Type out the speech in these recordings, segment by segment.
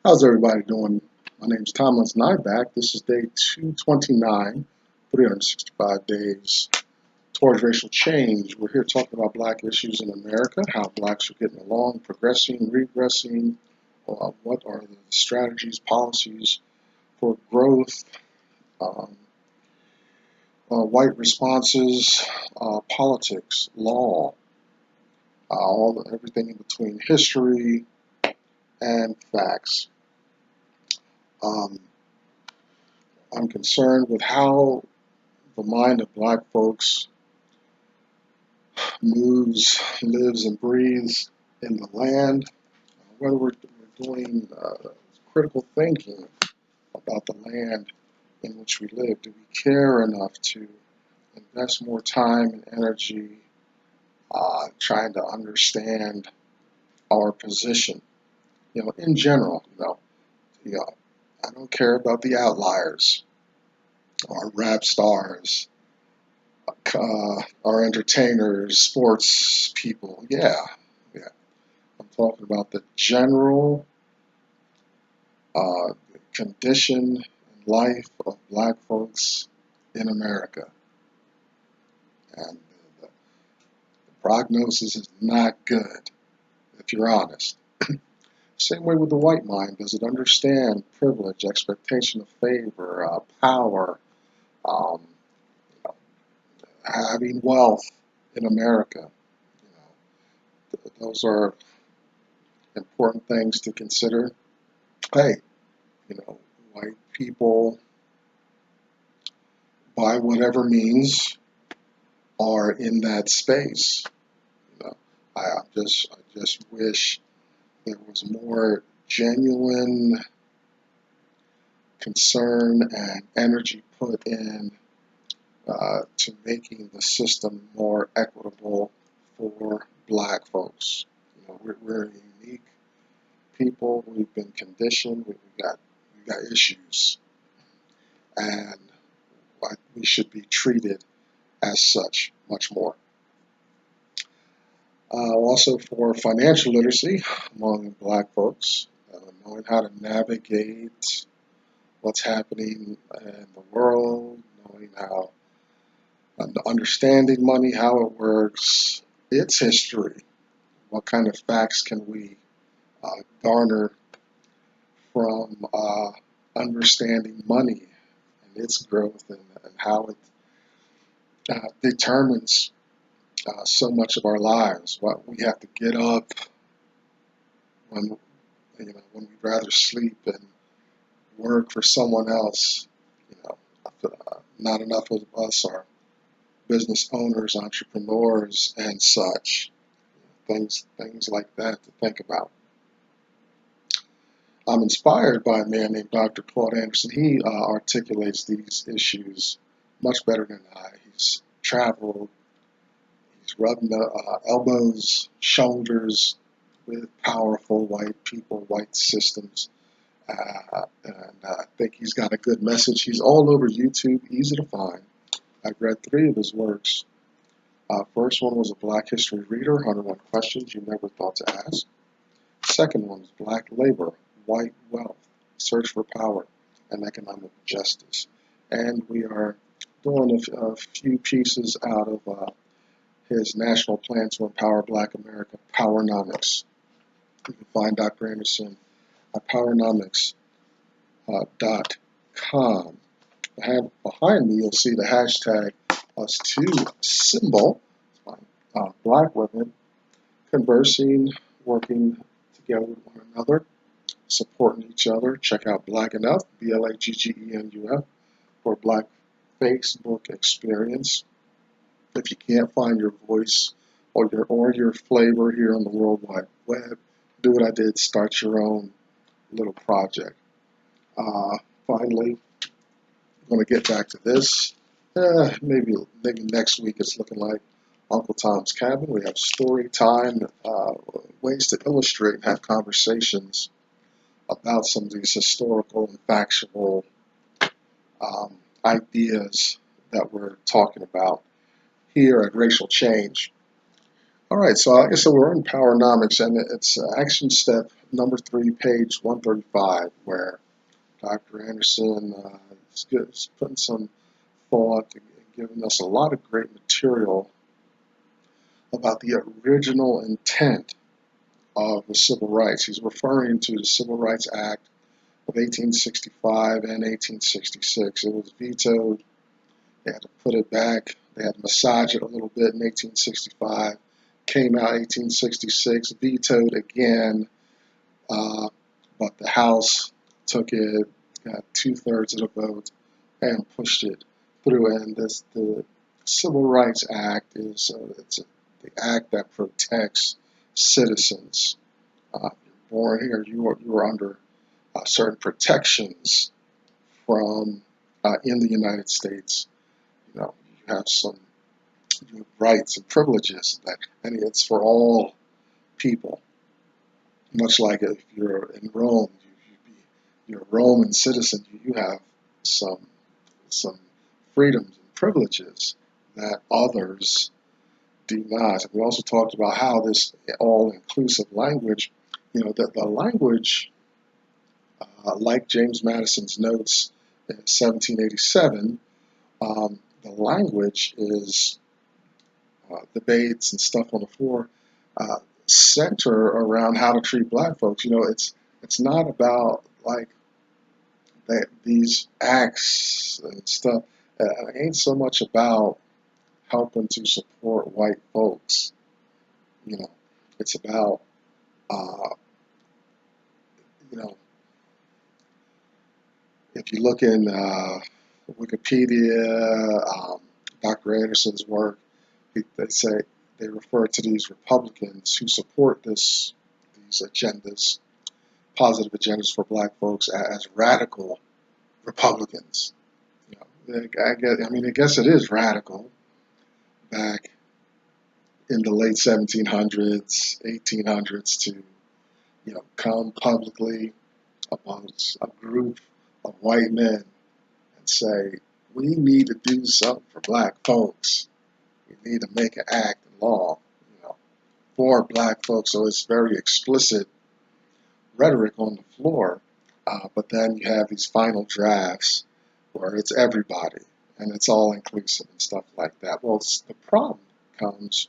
How's everybody doing? My name is Thomas Nyback. This is day 229, 365 days towards racial change. We're here talking about black issues in America, how blacks are getting along, progressing, regressing, what are the strategies, policies for growth, um, white responses, politics, law, everything in between, history, and facts. Um, I'm concerned with how the mind of black folks moves, lives, and breathes in the land, whether we're doing critical thinking about the land in which we live. Do we care enough to invest more time and energy trying to understand our position? In general, you know, I don't care about the outliers, our rap stars, our entertainers, sports people. Yeah. I'm talking about the general condition and life of black folks in America. And the prognosis is not good, if you're honest. Same way with the white mind. Does it understand privilege, expectation of favor, power, um, having wealth in America? Those are important things to consider. Hey, white people, by whatever means, are in that space. You know, I just wish there was more genuine concern and energy put in to making the system more equitable for black folks. We're a unique people. We've been conditioned. We got issues, and we should be treated as such much more. Also for financial literacy among black folks, knowing how to navigate what's happening in the world, knowing how, understanding money, how it works, its history, what kind of facts can we garner from understanding money and its growth and how it determines so much of our lives. What we have to get up when when we'd rather sleep and work for someone else. Not enough of us are business owners, entrepreneurs, and such. Things like that to think about. I'm inspired by a man named Dr. Claude Anderson. He articulates these issues much better than I. He's traveled, he's rubbed elbows, shoulders with powerful white people, white systems. And I think he's got a good message. He's all over YouTube, easy to find. I've read 3 of his works. First one was a Black History Reader, 101 Questions You Never Thought to Ask. Second one was Black Labor, White Wealth, Search for Power, and Economic Justice. And we are doing a few pieces out of his National Plan to Empower Black America, PowerNomics. You can find Dr. Anderson at PowerNomics.com. Behind me, you'll see the hashtag #us2 symbol. Black women conversing, working together with one another, supporting each other. Check out Black Enough, BLAGGENUF, for Black Facebook experience. If you can't find your voice or your flavor here on the World Wide Web, do what I did, start your own little project. Finally, I'm going to get back to this. Maybe next week it's looking like Uncle Tom's Cabin. We have story time, ways to illustrate and have conversations about some of these historical and factual ideas that we're talking about here at Racial Change. All right, so like I said, we're in PowerNomics, and it's action step number 3, page 135, where Dr. Anderson is putting some thought and giving us a lot of great material about the original intent of the civil rights. He's referring to the Civil Rights Act of 1865 and 1866. It was vetoed. They had to put it back. They had to massage it a little bit in 1865. Came out 1866, vetoed again, but the House took it, got 2/3 of the vote, and pushed it through. And the Civil Rights Act is the act that protects citizens. You're born here, you are under certain protections from in the United States. You know, you have some rights and privileges and it's for all people. Much like if you're in Rome, you're a Roman citizen, you have some freedoms and privileges that others do not. And we also talked about how this all-inclusive language, that the language, like James Madison's notes in 1787, the language is debates and stuff on the floor center around how to treat black folks. It's not about like these acts and stuff. It ain't so much about helping to support white folks. It's about you know if you look in Wikipedia, Dr. Anderson's work, they refer to these Republicans who support these agendas, positive agendas for black folks, as radical Republicans. I guess it is radical back in the late 1700s, 1800s to, come publicly amongst a group of white men and say, we need to do something for black folks. We need to make an act and law, for black folks. So it's very explicit rhetoric on the floor. But then you have these final drafts where it's everybody and it's all inclusive and stuff like that. Well, the problem comes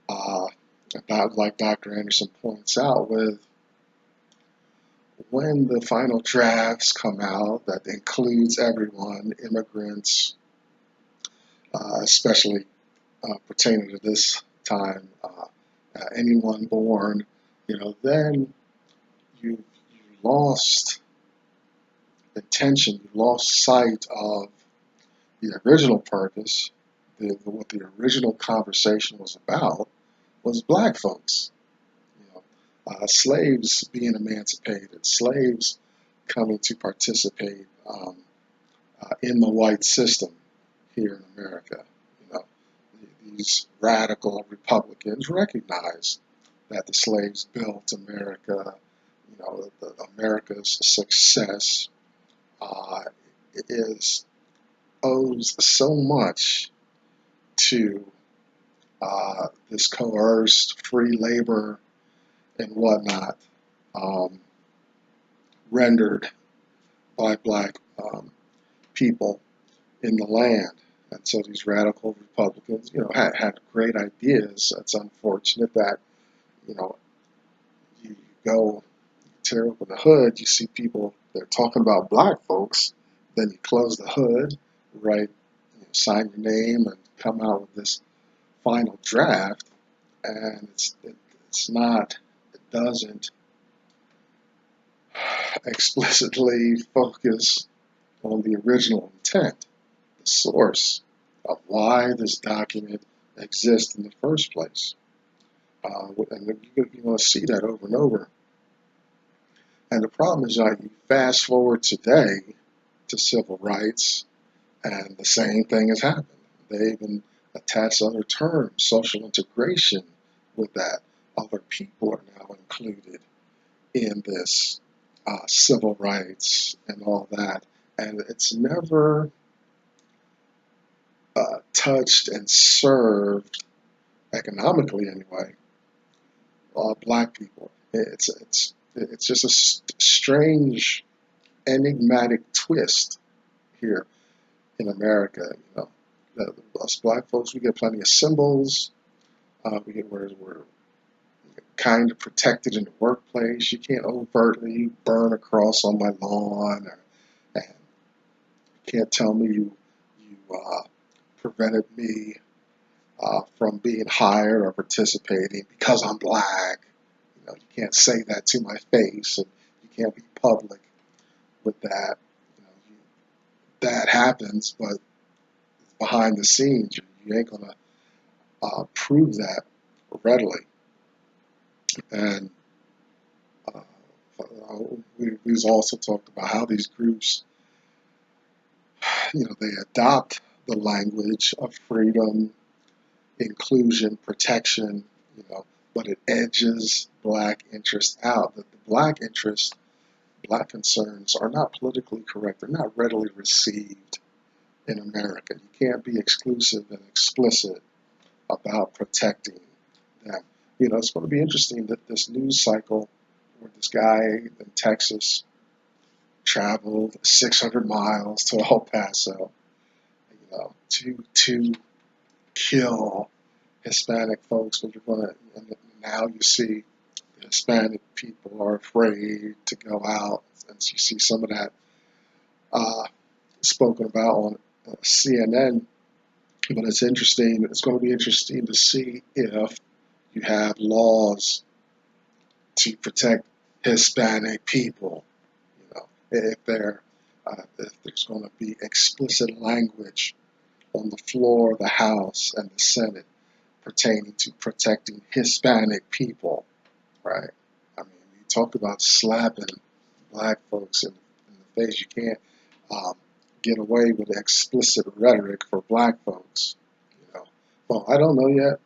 about, like Dr. Anderson points out, with when the final drafts come out that includes everyone, immigrants, especially pertaining to this time, anyone born, then you lost attention, you lost sight of the original purpose, what the original conversation was about, was black folks. Slaves being emancipated, slaves coming to participate in the white system here in America. These radical Republicans recognize that the slaves built America. America's success owes so much to this coerced free labor and whatnot, rendered by black people in the land. And so these radical Republicans, had great ideas. It's unfortunate that, you go tear open the hood, you see people, they're talking about black folks, then you close the hood, write, sign your name, and come out with this final draft, and it doesn't explicitly focus on the original intent, the source of why this document exists in the first place. And you're going to see that over and over. And the problem is, you fast forward today to civil rights, and the same thing has happened. They even attach other terms, social integration, with that. Other people are now included in this civil rights and all that. And it's never touched and served economically anyway, black people. It's just a strange, enigmatic twist here in America. Us black folks, we get plenty of symbols. We're kind of protected in the workplace. You can't overtly burn a cross on my lawn, and you can't tell me you prevented me from being hired or participating because I'm black. You can't say that to my face, and you can't be public with that. That happens, but behind the scenes, you ain't gonna prove that readily. And we've also talked about how these groups, they adopt the language of freedom, inclusion, protection, but it edges black interest out. That the black interest, black concerns are not politically correct. They're not readily received in America. You can't be exclusive and explicit about protecting them. It's going to be interesting that this news cycle where this guy in Texas traveled 600 miles to El Paso, to kill Hispanic folks, but now you see the Hispanic people are afraid to go out, and you see some of that spoken about on CNN. But it's interesting. It's going to be interesting to see if you have laws to protect Hispanic people. If there's going to be explicit language on the floor of the House and the Senate pertaining to protecting Hispanic people, right? I mean, you talk about slapping black folks in the face. You can't get away with explicit rhetoric for black folks. Well, I don't know yet.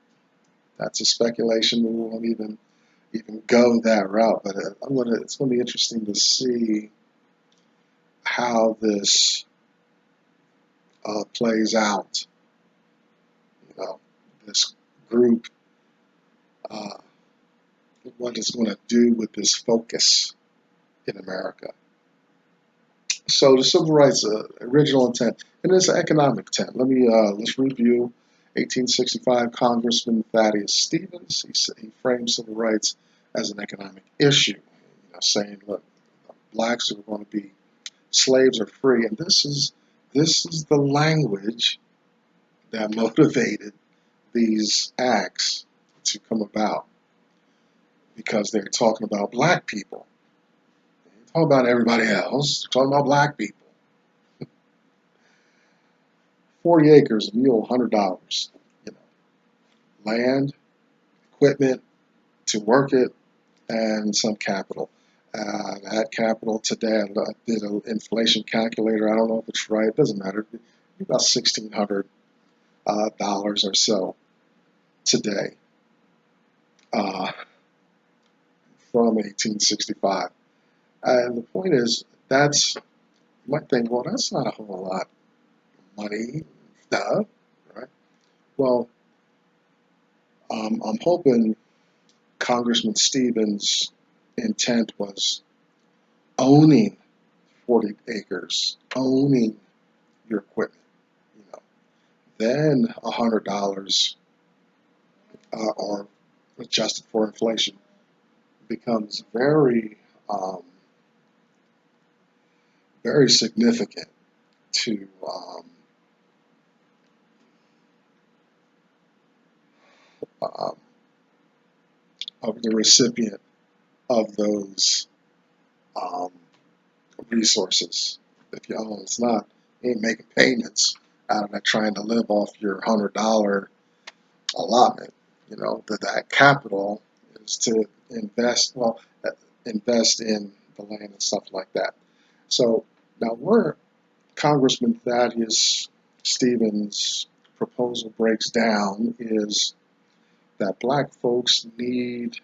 That's a speculation. We won't even go that route. But it's going to be interesting to see how this plays out. This group, what it's going to do with this focus in America. So the civil rights original intent, and it's an economic intent. Let's review 1865 Congressman Thaddeus Stevens. He framed civil rights as an economic issue, saying, look, blacks who are going to be slaves are free, and this is the language that motivated these acts to come about, because they're talking about black people. They're talking about everybody else. They're talking about black people. 40 acres, a mule, $100. Land, equipment to work it, and some capital. That capital today, I did an inflation calculator. I don't know if it's right. It doesn't matter. About $1,600 or so today from 1865. And the point is, you might think, well, that's not a whole lot of money, stuff, right? Well, I'm hoping Congressman Stevens' intent was owning 40 acres, owning your equipment. Then $100 or adjusted for inflation becomes very, very significant to of the recipient of those resources. If you own, it's not, you ain't making payments out of that, trying to live off your $100 allotment. That capital is to invest in the land and stuff like that. So now where Congressman Thaddeus Stevens' proposal breaks down is that black folks needed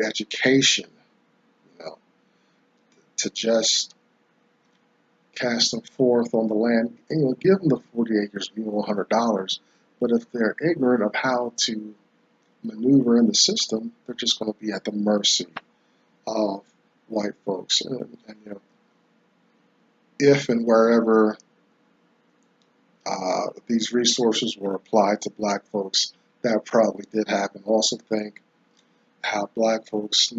education, to just cast them forth on the land, give them the 40 acres, $100, But if they're ignorant of how to maneuver in the system, they're just going to be at the mercy of white folks. And you know, if and wherever these resources were applied to black folks, that probably did happen. Also think how black folks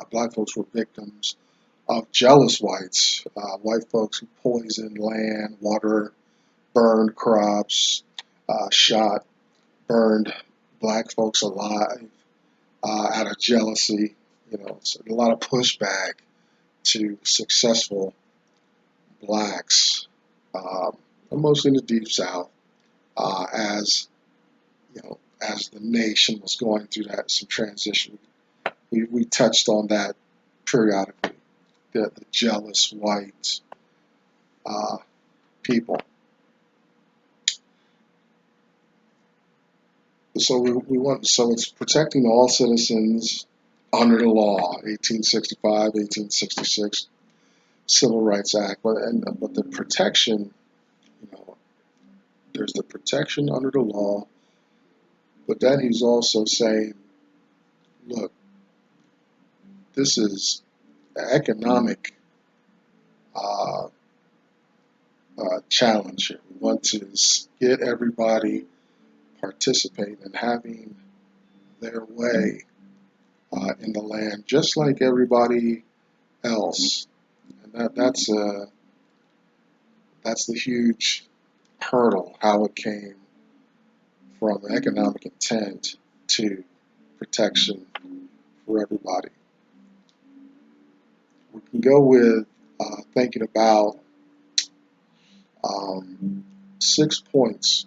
black folks were victims of jealous whites, white folks who poisoned land, water, burned crops, burned black folks alive out of jealousy. You know, so a lot of pushback to successful blacks, mostly in the Deep South, as you know, as the nation was going through some transition. We touched on that periodically. The jealous white people. So it's protecting all citizens under the law, 1865, 1866 Civil Rights Act. But the protection, you know, there's the protection under the law, but then he's also saying, look, this is an economic challenge here. We want to get everybody participating and having their way in the land, just like everybody else. And that's the huge hurdle, how it came from economic intent to protection for everybody. We can go with thinking about 6 points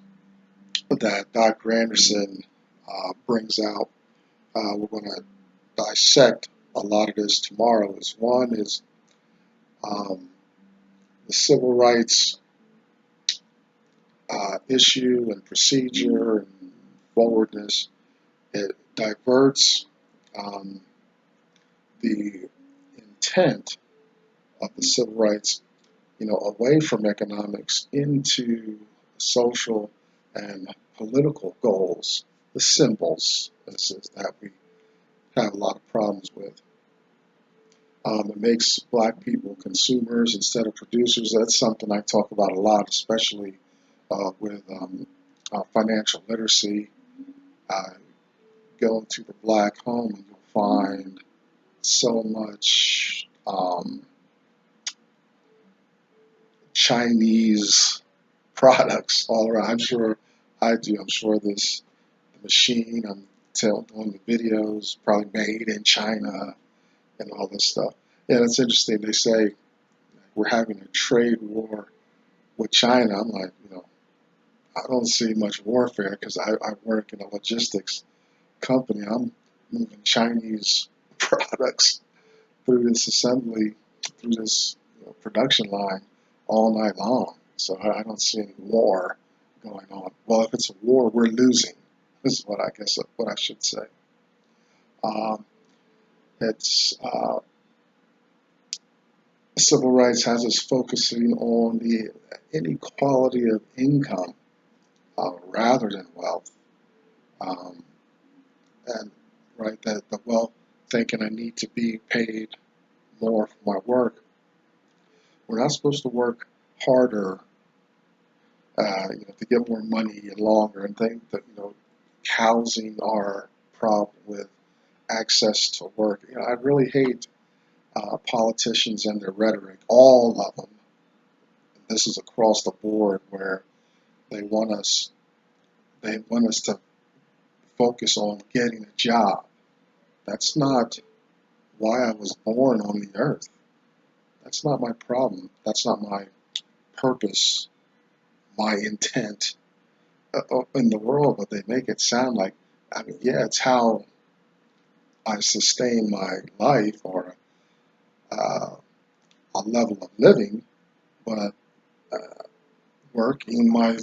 that Dr. Anderson brings out. We're going to dissect a lot of this tomorrow. One is the civil rights issue and procedure and forwardness. It diverts the intent of the civil rights, you know, away from economics into social and political goals, the symbols. This is that we have a lot of problems with. It makes black people consumers instead of producers. That's something I talk about a lot, especially with financial literacy. Go into the black home and you'll find so much Chinese products all around. I'm sure I do. I'm sure the machine I'm doing the videos probably made in China and all this stuff. Yeah, it's interesting. They say we're having a trade war with China. I'm like, you know, I don't see much warfare because I work in a logistics company. I'm moving Chinese products through this production line all night long. So I don't see any war going on. Well, if it's a war, we're losing. This is what I should say. It's civil rights has us focusing on the inequality of income rather than wealth, and right that the wealth thinking I need to be paid more for my work. We're not supposed to work harder, to get more money and longer, and think that housing our problem with access to work. I really hate politicians and their rhetoric, all of them. This is across the board where they want us to focus on getting a job. That's not why I was born on the earth. That's not my problem. That's not my purpose, my intent in the world, but they make it sound like, yeah, it's how I sustain my life or a level of living, but working my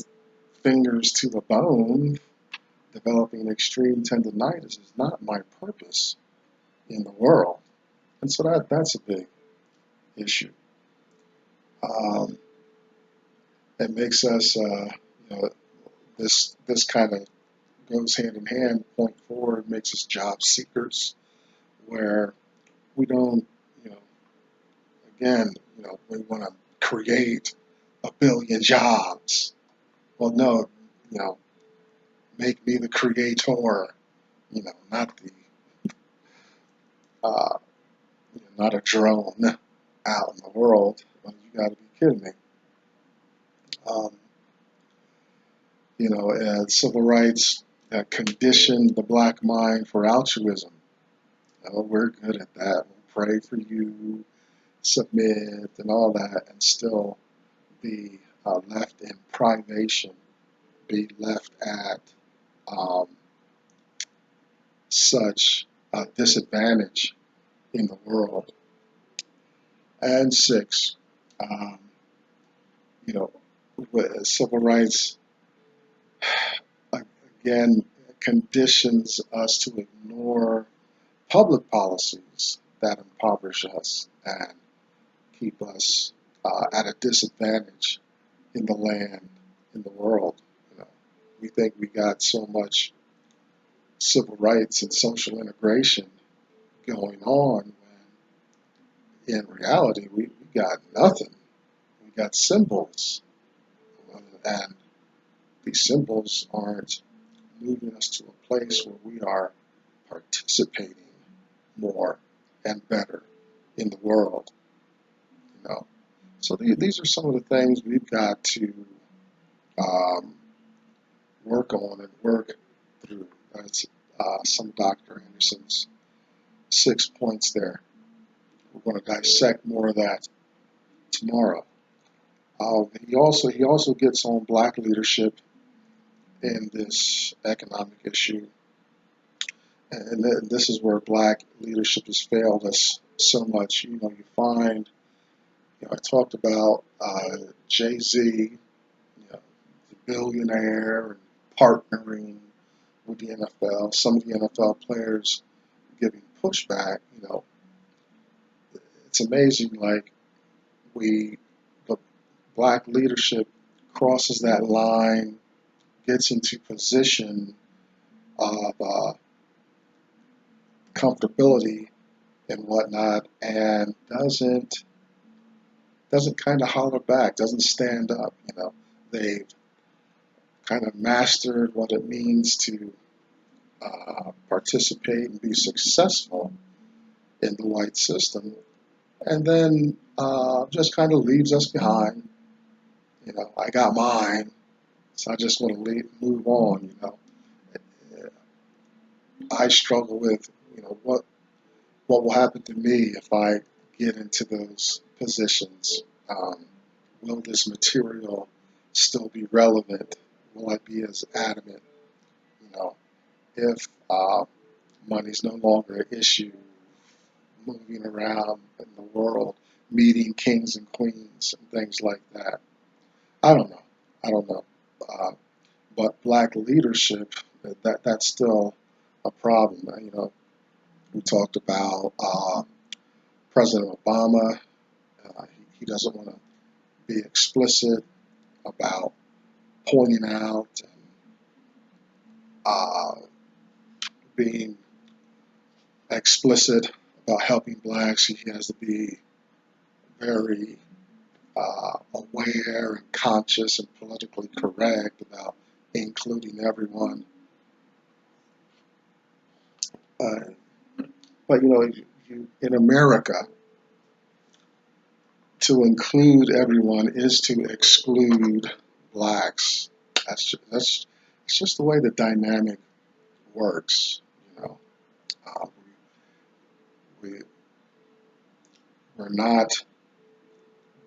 fingers to the bone, developing extreme tendonitis is not my purpose in the world. And so that's a big issue. It makes us, this kind of goes hand in hand. Point forward makes us job seekers, where we don't, you know, again, we want to create a billion jobs. Well, no, you know, make me the creator, not the, uh, not a drone out in the world. Well, you got to be kidding me. Um, Civil rights conditioned the black mind for altruism. We're good at that. We'll pray for you, submit, and all that, and still be left in privation, be left at um, such a disadvantage in the world. And six, um, you know, civil rights again conditions us to ignore public policies that impoverish us and keep us at a disadvantage in the land, in the world. We think we got so much civil rights and social integration going on when in reality we got nothing. We got symbols, and these symbols aren't moving us to a place where we are participating more and better in the world. So these are some of the things we've got to um, work on and work through. That's some Dr. Anderson's 6 points there. We're going to dissect more of that tomorrow. He also gets on black leadership in this economic issue, and this is where black leadership has failed us so much. You find, I talked about Jay-Z, the billionaire, and partnering with the NFL. Some of the NFL players giving pushback. It's amazing. Like the black leadership crosses that line, gets into position of comfortability and whatnot, and doesn't kind of holler back, doesn't stand up. They've kind of mastered what it means to participate and be successful in the white system, and then just kind of leaves us behind. I got mine, so I just want to move on. I struggle with, what will happen to me if I get into those positions. Will this material still be relevant? Will I be as adamant? If money's no longer an issue, moving around in the world, meeting kings and queens and things like that. I don't know. I don't know. But black leadership, that's still a problem. We talked about President Obama. He doesn't want to be explicit about pointing out and being explicit about helping blacks. He has to be very aware and conscious and politically correct about including everyone. But in America, to include everyone is to exclude blacks. It's just the way the dynamic works. Uh, we we're not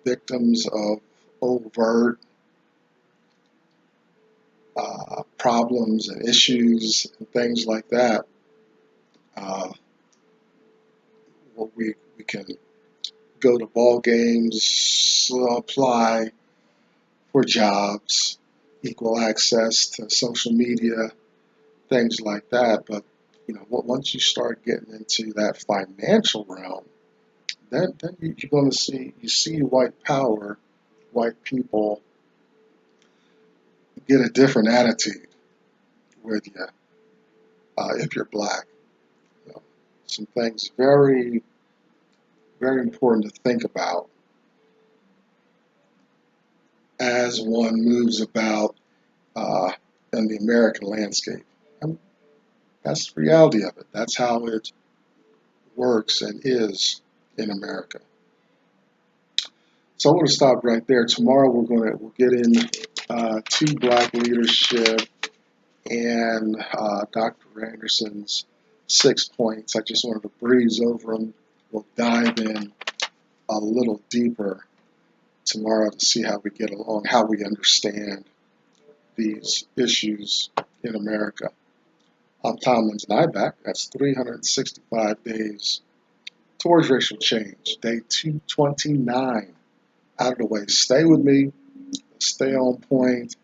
victims of overt problems and issues and things like that. We can go to ball games, apply for jobs, equal access to social media, things like that. But once you start getting into that financial realm, then you're going to see white power, white people get a different attitude with you if you're black. You know, some things very, very important to think about as one moves about in the American landscape. And that's the reality of it. That's how it works and is in America. So I'm going to stop right there. Tomorrow we'll get to black leadership and Dr. Anderson's 6 points. I just wanted to breeze over them. We'll dive in a little deeper tomorrow to see how we get along, how we understand these issues in America. I'm Tom Nyback. That's 365 days towards racial change. Day 229 out of the way. Stay with me, stay on point,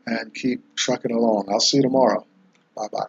and keep trucking along. I'll see you tomorrow. Bye-bye.